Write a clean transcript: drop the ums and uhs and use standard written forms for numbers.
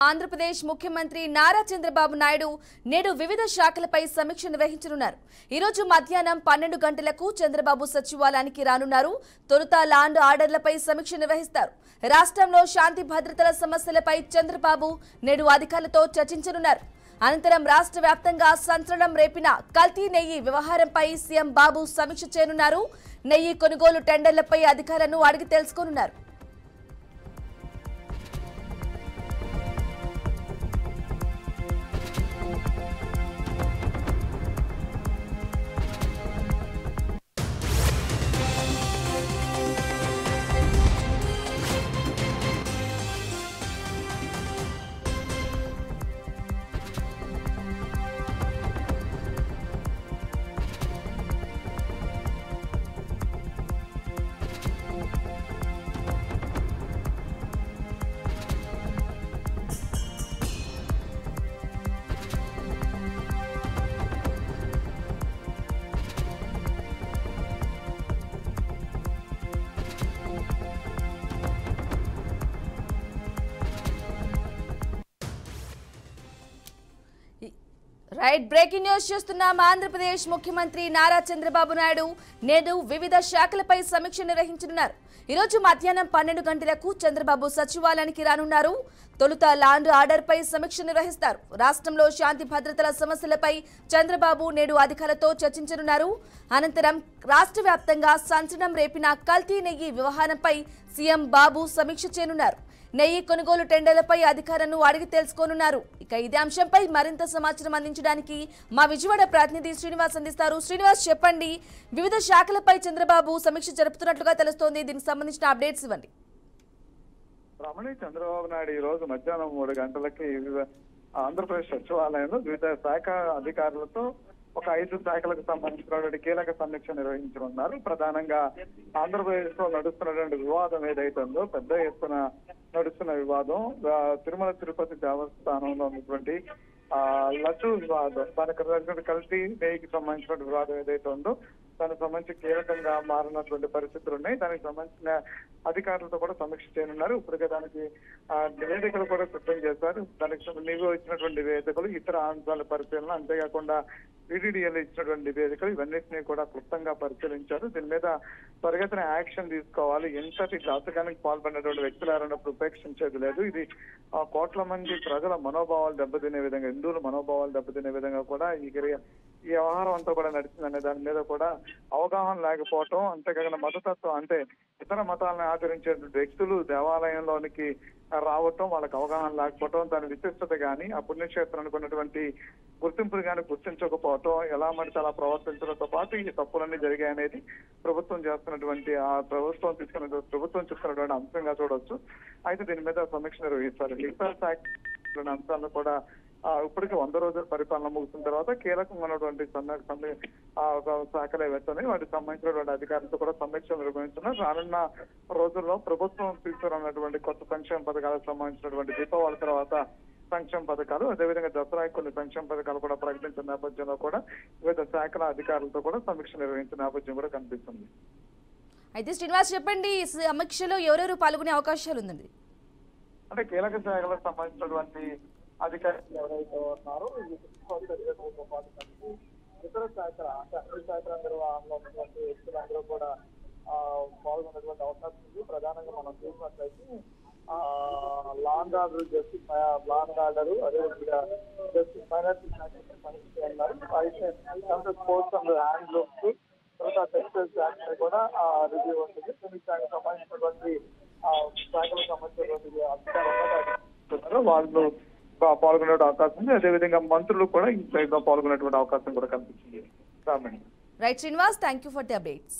ఆంధ్రప్రదేశ్ ముఖ్యమంత్రి నారా చంద్రబాబు నాయుడు నేడు వివిధ శాఖలపై సమీక్ష నిర్వహించనున్నారు. ఈ రోజు మధ్యాహ్నం 12 గంటలకు చంద్రబాబు సచివాలయానికి రానున్నారు. తొలుత ల్యాండ్ ఆర్డర్లపై సమీక్ష నిర్వహిస్తారు. రాష్ట్రంలో శాంతి భద్రతల సమస్యలపై చంద్రబాబు నేడు అధికారులతో చర్చించనున్నారు. అనంతరం రాష్ట్ర వ్యాప్తంగా సంచలనం రేపిన కల్తీ నెయ్యి వ్యవహారంపై సీఎం బాబు సమీక్ష చేయనున్నారు. నెయ్యి కొనుగోలు టెండర్లపై అధికారులను అడిగి తెలుసుకోనున్నారు. బ్రేకింగ్ న్యూస్ చూస్తున్నాం. ఆంధ్రప్రదేశ్ ముఖ్యమంత్రి నారా చంద్రబాబు నాయుడు నేడు వివిధ శాఖలపై సమీక్ష నిర్వహించనున్నారు. ఈ రోజు మధ్యాహ్నం 12 గంటలకు చంద్రబాబు సచివాలయానికి రానున్నారు. తొలుత ల్యాండ్ ఆర్డర్పై సమీక్ష నిర్వహిస్తారు. రాష్ట్రంలో శాంతి భద్రతల సమస్యలపై చంద్రబాబు నేడు అధికారులతో చర్చించనున్నారు. అనంతరం రాష్ట్ర వ్యాప్తంగా సంచలనం రేపిన కల్తీ నెయ్యి వ్యవహారంపై సీఎం బాబు సమీక్ష చేయనున్నారు. నెయ్యి కొనుగోలు టెండర్లపై అధికారులను అడిగి తెలుసుకోనున్నారు. ఇక ఇదే అంశంపై మరింత సమాచారం అందించడానికి మా విజయవాడ ప్రతినిధి శ్రీనివాస్ అందిస్తారు. శ్రీనివాస్, చెప్పండి, వివిధ శాఖలపై చంద్రబాబు సమీక్ష జరుపుతున్నట్లుగా తెలుస్తోంది. దీనికి సంబంధించిన అప్డేట్స్ ఇవ్వండి. రమణి, చంద్రబాబు నాయుడు ఈ రోజు మధ్యాహ్నం 3 గంటలకి ఆంధ్రప్రదేశ్ సచివాలయంలో వివిధ శాఖ అధికారులతో ఒక 5 శాఖలకు సంబంధించినటువంటి కీలక సమీక్ష నిర్వహించనున్నారు. ప్రధానంగా ఆంధ్రప్రదేశ్ లో నడుస్తున్నటువంటి వివాదం ఏదైతే ఉందో, పెద్ద ఎత్తున నడుస్తున్న వివాదం, తిరుమల తిరుపతి దేవస్థానంలో ఉన్నటువంటి లడ్డు వివాదం, దానికి కల్తీ నెయ్యికి సంబంధించిన వివాదం ఏదైతే ఉందో దానికి సంబంధించి కీలకంగా మారినటువంటి పరిస్థితులు ఉన్నాయి. దానికి సంబంధించిన అధికారులతో కూడా సమీక్ష చేయనున్నారు. ఇప్పటికే దానికి నివేదికలు కూడా సిద్ధం చేశారు. దానికి నీవు ఇచ్చినటువంటి నివేదికలు, ఇతర అంశాల పరిశీలన, అంతేకాకుండా టీటీడీఎల్ ఇచ్చినటువంటి నివేదికలు, ఇవన్నింటినీ కూడా క్లుప్తంగా పరిశీలించారు. దీని మీద త్వరగతిన యాక్షన్ తీసుకోవాలి. ఎంతటి ఘాతకానికి పాల్పడినటువంటి వ్యక్తులు ఎవరన్నప్పుడు ఉపేక్షించేది లేదు. ఇది కోట్ల మంది ప్రజల మనోభావాలు దెబ్బతినే విధంగా, హిందువుల మనోభావాలు దెబ్బతినే విధంగా కూడా ఈ వ్యవహారం అంతా కూడా నడిచిందనే దాని మీద కూడా అవగాహన లేకపోవటం, అంతేకాకుండా మతతత్వం అంటే ఇతర మతాలను ఆచరించేటువంటి వ్యక్తులు దేవాలయంలోనికి రావటం, వాళ్ళకి అవగాహన లేకపోవటం, దాని విశిష్టత కానీ ఆ పుణ్యక్షేత్రానికి ఉన్నటువంటి గుర్తింపులు కానీ గుర్తించకపోవటం, ఎలా మరిచి అలా ప్రవర్తించడంతో పాటు ఈ తప్పులన్నీ జరిగాయనేది ప్రభుత్వం చేస్తున్నటువంటి ప్రభుత్వం చూస్తున్నటువంటి అంశంగా చూడొచ్చు. అయితే దీని మీద సమీక్ష నిర్వహిస్తారు. లిక్కర్ శాఖ అంశాలను కూడా ఇప్పటికీ 100 రోజుల పరిపాలన ముగిసిన తర్వాత కీలకంగా ఉన్నటువంటి శాఖలు ఏవైతున్నాయి వాటికి సంబంధించినటువంటి అధికారులతో కూడా సమీక్ష నిర్వహించున్నారు. రానున్న రోజుల్లో ప్రభుత్వం తీసుకురానటువంటి కొత్త సంక్షేమ పథకాలకు సంబంధించినటువంటి దీపావళి తర్వాత సంక్షేమ పథకాలు, అదేవిధంగా దసరా కొన్ని సంక్షేమ పథకాలు కూడా ప్రకటించిన నేపథ్యంలో కూడా వివిధ శాఖల అధికారులతో కూడా సమీక్ష నిర్వహించిన నేపథ్యం కూడా కనిపిస్తుంది. అయితే శ్రీనివాస్, చెప్పండి, ఈ సమీక్షలో ఎవరెవరు పాల్గొనే అవకాశాలు ఉందండి? అంటే కీలక శాఖలకు సంబంధించినటువంటి అధికారులు ఎవరైతే ఉన్నారో ఇతర శాఖల అంటే అన్ని శాఖల నిర్వహణలో ఉన్నటువంటి వ్యక్తులందరూ కూడా పాల్గొనేటువంటి అవకాశం ఉంది. ప్రధానంగా మనం చూసినట్లయితే land order, justice land order, అదేవిధంగా జస్టిస్ మైనారిటీ శాఖ పనిచేస్తున్నారు. అయితే స్పోర్ట్స్ అండ్ హ్యాండ్లూమ్స్, తర్వాత టెక్స్టైల్స్ శాఖ కూడా రివ్యూ ఉంటుంది. దీనికి శాఖకు సంబంధించినటువంటి శాఖలకు సంబంధించినటువంటి అధికారులు వాళ్ళు పాల్గొనే అవకాశం ఉంది. అదేవిధంగా మంత్రులు కూడా ఈ పాల్గొనేటువంటి అవకాశం కూడా కనిపిస్తుంది. Right Srinivas, thank you for the updates.